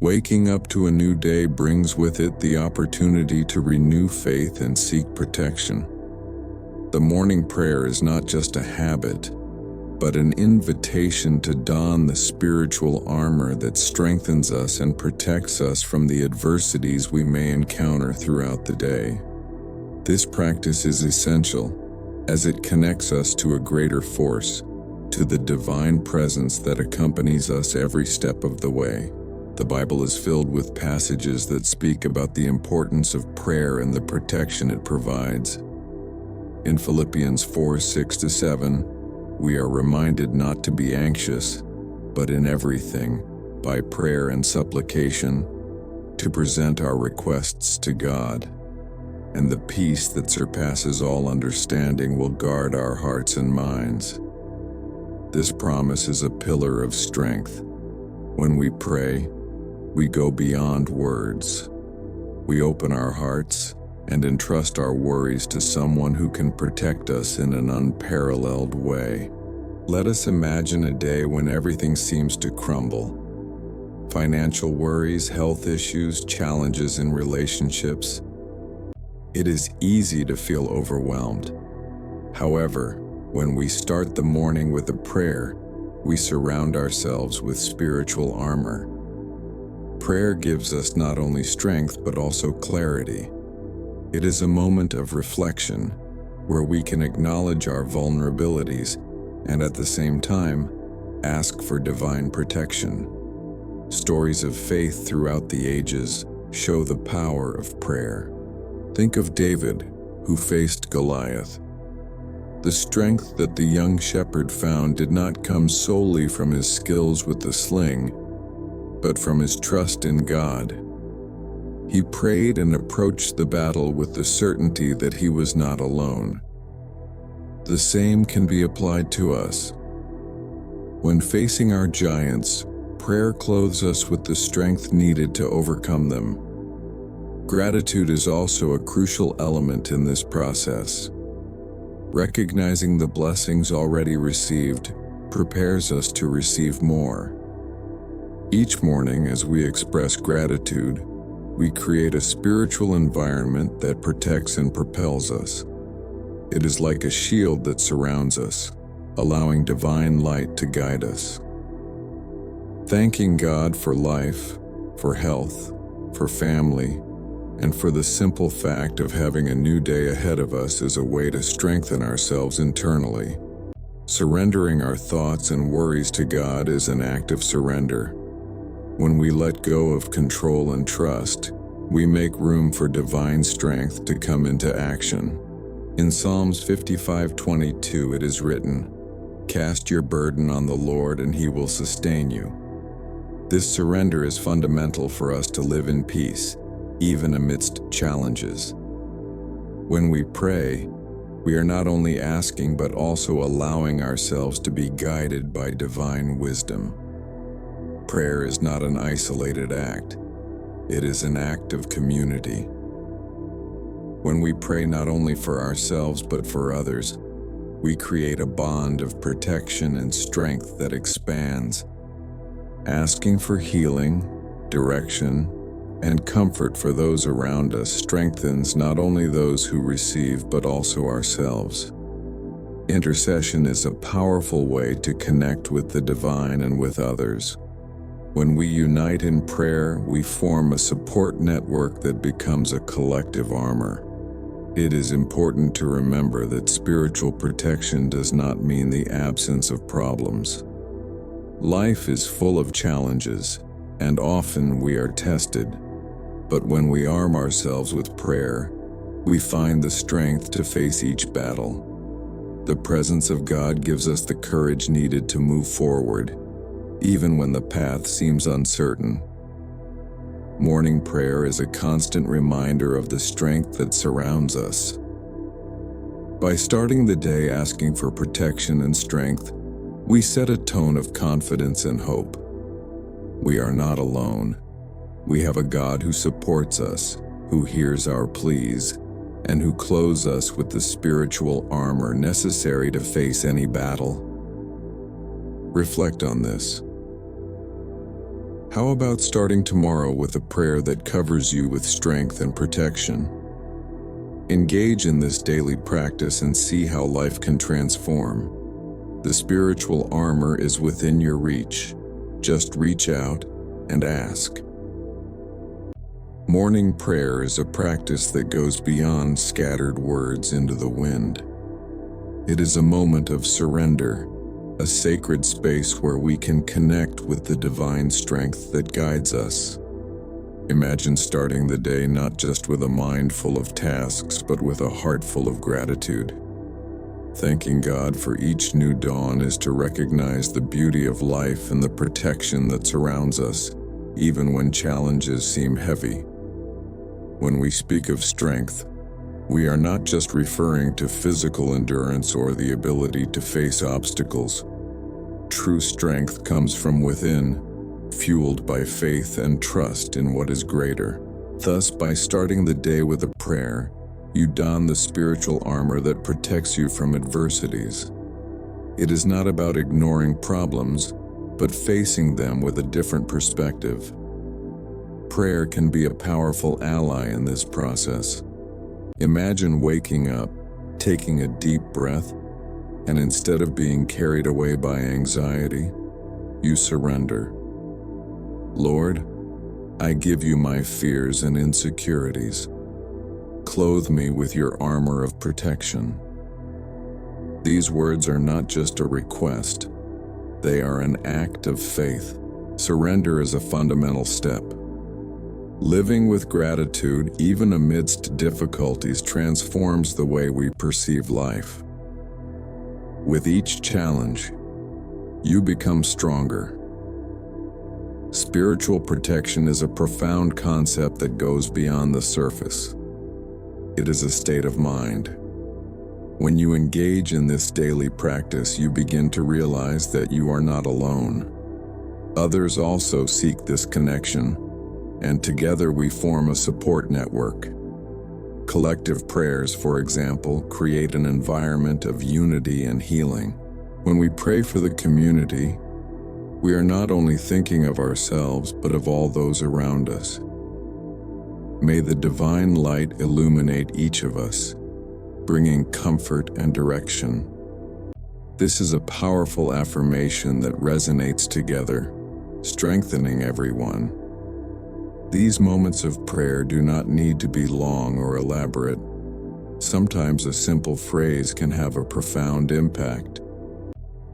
Waking up to a new day brings with it the opportunity to renew faith and seek protection. The morning prayer is not just a habit, but an invitation to don the spiritual armor that strengthens us and protects us from the adversities we may encounter throughout the day. This practice is essential, as it connects us to a greater force, to the divine presence that accompanies us every step of the way. The Bible is filled with passages that speak about the importance of prayer and the protection it provides. In Philippians 4:6-7, we are reminded not to be anxious, but in everything, by prayer and supplication, to present our requests to God, and the peace that surpasses all understanding will guard our hearts and minds. This promise is a pillar of strength. When we pray, we go beyond words. We open our hearts and entrust our worries to someone who can protect us in an unparalleled way. Let us imagine a day when everything seems to crumble. Financial worries, health issues, challenges in relationships. It is easy to feel overwhelmed. However, when we start the morning with a prayer, we surround ourselves with spiritual armor. Prayer gives us not only strength but also clarity. It is a moment of reflection where we can acknowledge our vulnerabilities and at the same time ask for divine protection. Stories of faith throughout the ages show the power of prayer. Think of David, who faced Goliath. The strength that the young shepherd found did not come solely from his skills with the sling, but from his trust in God. He prayed and approached the battle with the certainty that he was not alone. The same can be applied to us. When facing our giants, prayer clothes us with the strength needed to overcome them. Gratitude is also a crucial element in this process. Recognizing the blessings already received prepares us to receive more. Each morning, as we express gratitude, we create a spiritual environment that protects and propels us. It is like a shield that surrounds us, allowing divine light to guide us. Thanking God for life, for health, for family, and for the simple fact of having a new day ahead of us is a way to strengthen ourselves internally. Surrendering our thoughts and worries to God is an act of surrender. When we let go of control and trust, we make room for divine strength to come into action. In Psalms 55:22 it is written, "Cast your burden on the Lord and He will sustain you." This surrender is fundamental for us to live in peace, even amidst challenges. When we pray, we are not only asking but also allowing ourselves to be guided by divine wisdom. Prayer is not an isolated act. It is an act of community. When we pray not only for ourselves but for others, we create a bond of protection and strength that expands. Asking for healing, direction, and comfort for those around us strengthens not only those who receive but also ourselves. Intercession is a powerful way to connect with the divine and with others. When we unite in prayer, we form a support network that becomes a collective armor. It is important to remember that spiritual protection does not mean the absence of problems. Life is full of challenges, and often we are tested. But when we arm ourselves with prayer, we find the strength to face each battle. The presence of God gives us the courage needed to move forward, even when the path seems uncertain. Morning prayer is a constant reminder of the strength that surrounds us. By starting the day asking for protection and strength, we set a tone of confidence and hope. We are not alone. We have a God who supports us, who hears our pleas, and who clothes us with the spiritual armor necessary to face any battle. Reflect on this. How about starting tomorrow with a prayer that covers you with strength and protection? Engage in this daily practice and see how life can transform. The spiritual armor is within your reach. Just reach out and ask. Morning prayer is a practice that goes beyond scattered words into the wind. It is a moment of surrender, a sacred space where we can connect with the divine strength that guides us. Imagine starting the day not just with a mind full of tasks, but with a heart full of gratitude. Thanking God for each new dawn is to recognize the beauty of life and the protection that surrounds us, even when challenges seem heavy. When we speak of strength, we are not just referring to physical endurance or the ability to face obstacles. True strength comes from within, fueled by faith and trust in what is greater. Thus, by starting the day with a prayer, you don the spiritual armor that protects you from adversities. It is not about ignoring problems, but facing them with a different perspective. Prayer can be a powerful ally in this process. Imagine waking up, taking a deep breath, and instead of being carried away by anxiety, you surrender. Lord, I give you my fears and insecurities. Clothe me with your armor of protection. These words are not just a request, they are an act of faith. Surrender is a fundamental step. Living with gratitude, even amidst difficulties, transforms the way we perceive life. With each challenge, you become stronger. Spiritual protection is a profound concept that goes beyond the surface. It is a state of mind. When you engage in this daily practice, you begin to realize that you are not alone. Others also seek this connection, and together we form a support network. Collective prayers, for example, create an environment of unity and healing. When we pray for the community, we are not only thinking of ourselves, but of all those around us. May the divine light illuminate each of us, bringing comfort and direction. This is a powerful affirmation that resonates together, strengthening everyone. These moments of prayer do not need to be long or elaborate. Sometimes a simple phrase can have a profound impact.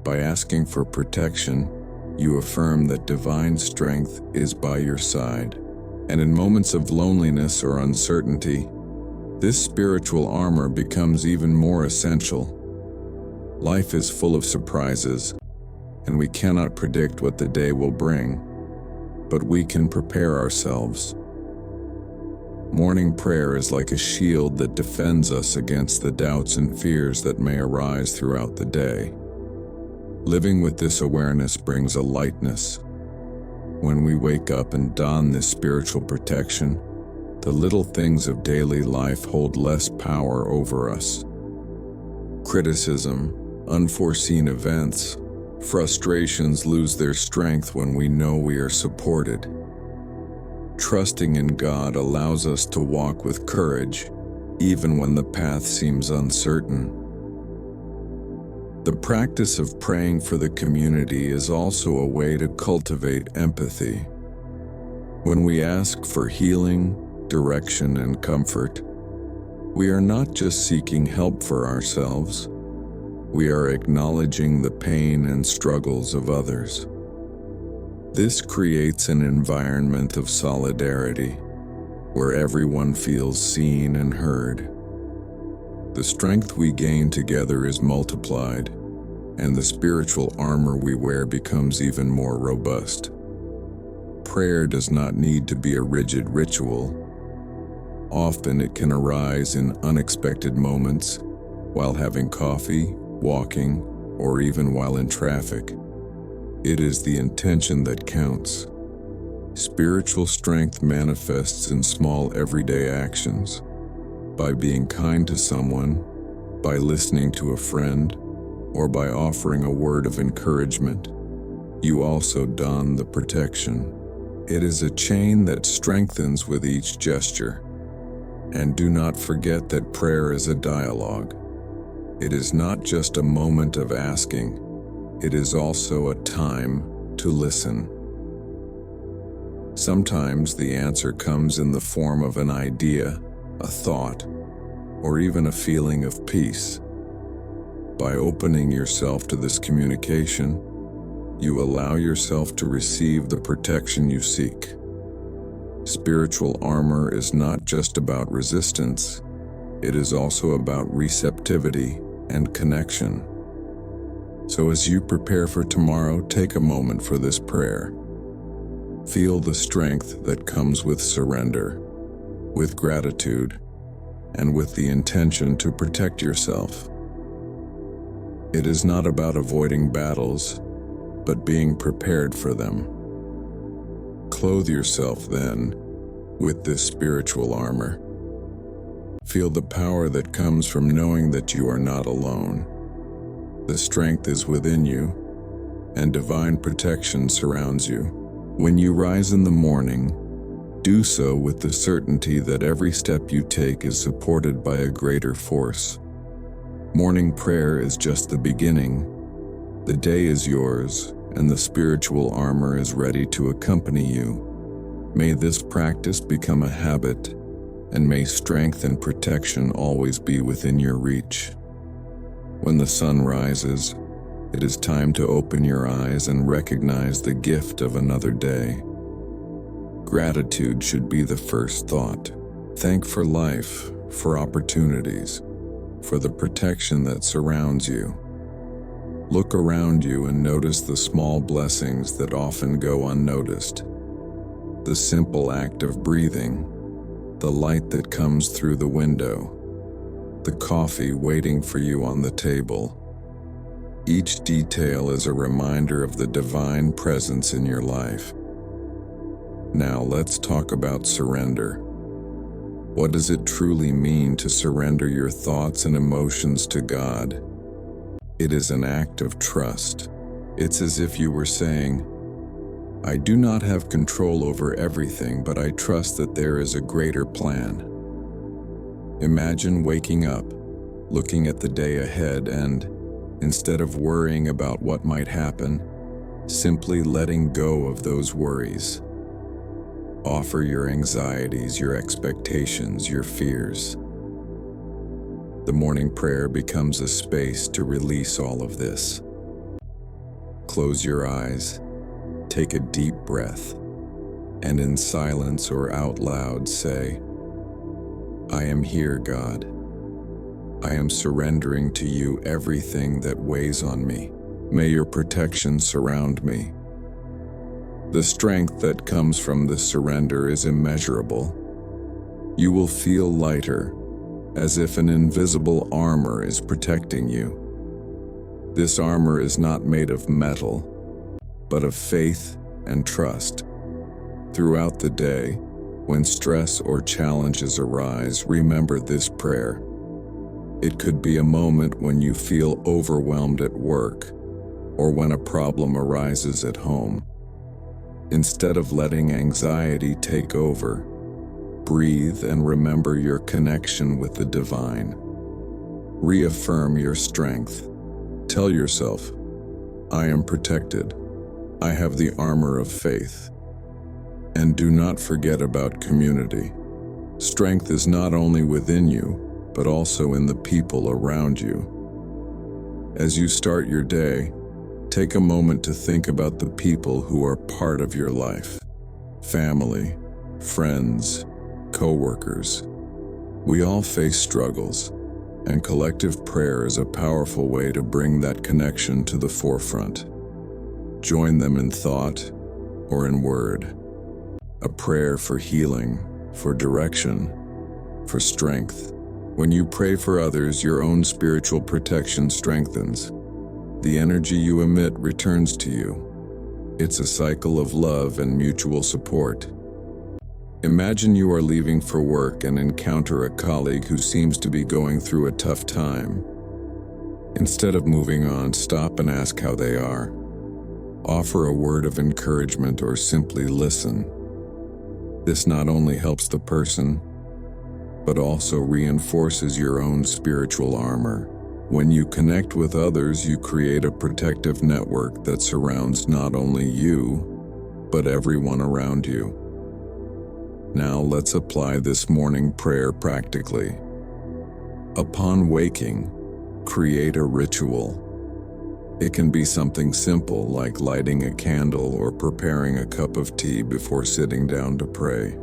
By asking for protection, you affirm that divine strength is by your side. And in moments of loneliness or uncertainty, this spiritual armor becomes even more essential. Life is full of surprises, and we cannot predict what the day will bring, but we can prepare ourselves. Morning prayer is like a shield that defends us against the doubts and fears that may arise throughout the day. Living with this awareness brings a lightness. When we wake up and don this spiritual protection, the little things of daily life hold less power over us. Criticism, unforeseen events, frustrations lose their strength when we know we are supported. Trusting in God allows us to walk with courage, even when the path seems uncertain. The practice of praying for the community is also a way to cultivate empathy. When we ask for healing, direction, and comfort, we are not just seeking help for ourselves. We are acknowledging the pain and struggles of others. This creates an environment of solidarity, where everyone feels seen and heard. The strength we gain together is multiplied, and the spiritual armor we wear becomes even more robust. Prayer does not need to be a rigid ritual. Often it can arise in unexpected moments, while having coffee, walking, or even while in traffic. It is the intention that counts. Spiritual strength manifests in small everyday actions. By being kind to someone, by listening to a friend, or by offering a word of encouragement, you also don the protection. It is a chain that strengthens with each gesture. And do not forget that prayer is a dialogue. It is not just a moment of asking, it is also a time to listen. Sometimes the answer comes in the form of an idea, a thought, or even a feeling of peace. By opening yourself to this communication, you allow yourself to receive the protection you seek. Spiritual armor is not just about resistance, it is also about receptivity and connection. So as you prepare for tomorrow, take a moment for this prayer. Feel the strength that comes with surrender, with gratitude, and with the intention to protect yourself. It is not about avoiding battles, but being prepared for them. Clothe yourself, then, with this spiritual armor. Feel the power that comes from knowing that you are not alone. The strength is within you, and divine protection surrounds you. When you rise in the morning, do so with the certainty that every step you take is supported by a greater force. Morning prayer is just the beginning. The day is yours, and the spiritual armor is ready to accompany you. May this practice become a habit, and may strength and protection always be within your reach. When the sun rises, it is time to open your eyes and recognize the gift of another day. Gratitude should be the first thought. Thank for life, for opportunities, for the protection that surrounds you. Look around you and notice the small blessings that often go unnoticed. The simple act of breathing, the light that comes through the window, the coffee waiting for you on the table. Each detail is a reminder of the divine presence in your life. Now let's talk about surrender. What does it truly mean to surrender your thoughts and emotions to God? It is an act of trust. It's as if you were saying, I do not have control over everything, but I trust that there is a greater plan. Imagine waking up, looking at the day ahead, and, instead of worrying about what might happen, simply letting go of those worries. Offer your anxieties, your expectations, your fears. The morning prayer becomes a space to release all of this. Close your eyes, take a deep breath, and in silence or out loud say, I am here, God. I am surrendering to you everything that weighs on me. May your protection surround me. The strength that comes from this surrender is immeasurable. You will feel lighter, as if an invisible armor is protecting you. This armor is not made of metal, but of faith and trust. Throughout the day, when stress or challenges arise, remember this prayer. It could be a moment when you feel overwhelmed at work, or when a problem arises at home. Instead of letting anxiety take over, breathe and remember your connection with the divine. Reaffirm your strength. Tell yourself, I am protected. I have the armor of faith. And do not forget about community. Strength is not only within you, but also in the people around you. As you start your day, take a moment to think about the people who are part of your life. Family, friends, co-workers. We all face struggles, and collective prayer is a powerful way to bring that connection to the forefront. Join them in thought or in word. A prayer for healing, for direction, for strength. When you pray for others, your own spiritual protection strengthens. The energy you emit returns to you. It's a cycle of love and mutual support. Imagine you are leaving for work and encounter a colleague who seems to be going through a tough time. Instead of moving on, stop and ask how they are. Offer a word of encouragement or simply listen. This not only helps the person, but also reinforces your own spiritual armor. When you connect with others, you create a protective network that surrounds not only you, but everyone around you. Now let's apply this morning prayer practically. Upon waking, create a ritual. It can be something simple like lighting a candle or preparing a cup of tea before sitting down to pray.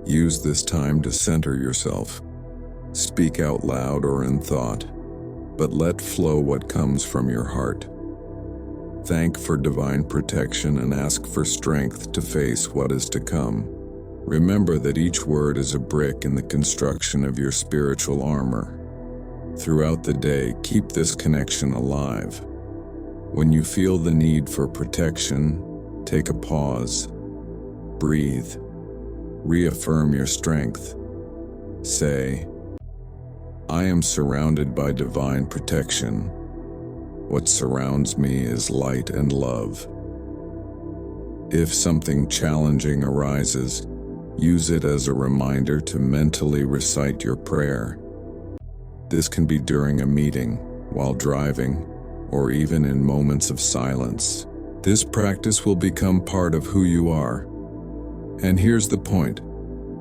Use this time to center yourself. Speak out loud or in thought, but let flow what comes from your heart. Thank for divine protection and ask for strength to face what is to come. Remember that each word is a brick in the construction of your spiritual armor. Throughout the day, keep this connection alive. When you feel the need for protection, take a pause. Breathe. Reaffirm your strength. Say, I am surrounded by divine protection. What surrounds me is light and love. If something challenging arises, use it as a reminder to mentally recite your prayer. This can be during a meeting, while driving, or even in moments of silence. This practice will become part of who you are. And here's the point.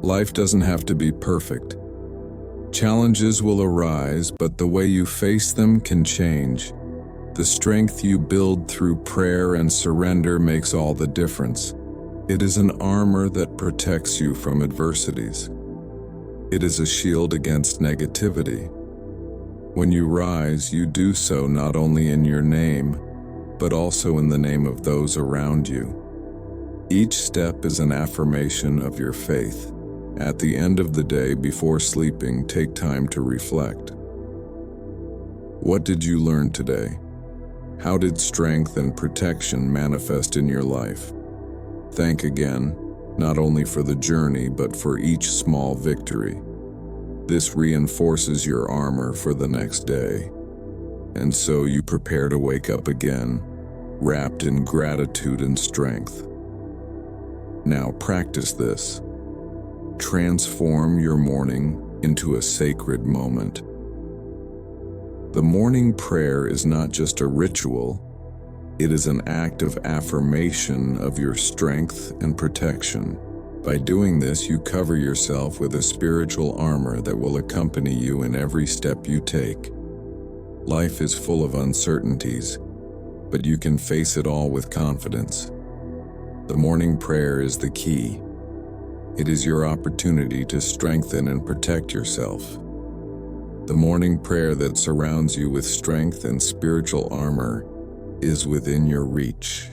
Life doesn't have to be perfect. Challenges will arise, but the way you face them can change. The strength you build through prayer and surrender makes all the difference. It is an armor that protects you from adversities. It is a shield against negativity. When you rise, you do so not only in your name, but also in the name of those around you. Each step is an affirmation of your faith. At the end of the day, before sleeping, take time to reflect. What did you learn today? How did strength and protection manifest in your life? Thank again, not only for the journey, but for each small victory. This reinforces your armor for the next day. And so you prepare to wake up again, wrapped in gratitude and strength. Now practice this. Transform your morning into a sacred moment. The morning prayer is not just a ritual, it is an act of affirmation of your strength and protection. By doing this, you cover yourself with a spiritual armor that will accompany you in every step you take. Life is full of uncertainties, but you can face it all with confidence. The morning prayer is the key. It is your opportunity to strengthen and protect yourself. The morning prayer that surrounds you with strength and spiritual armor is within your reach.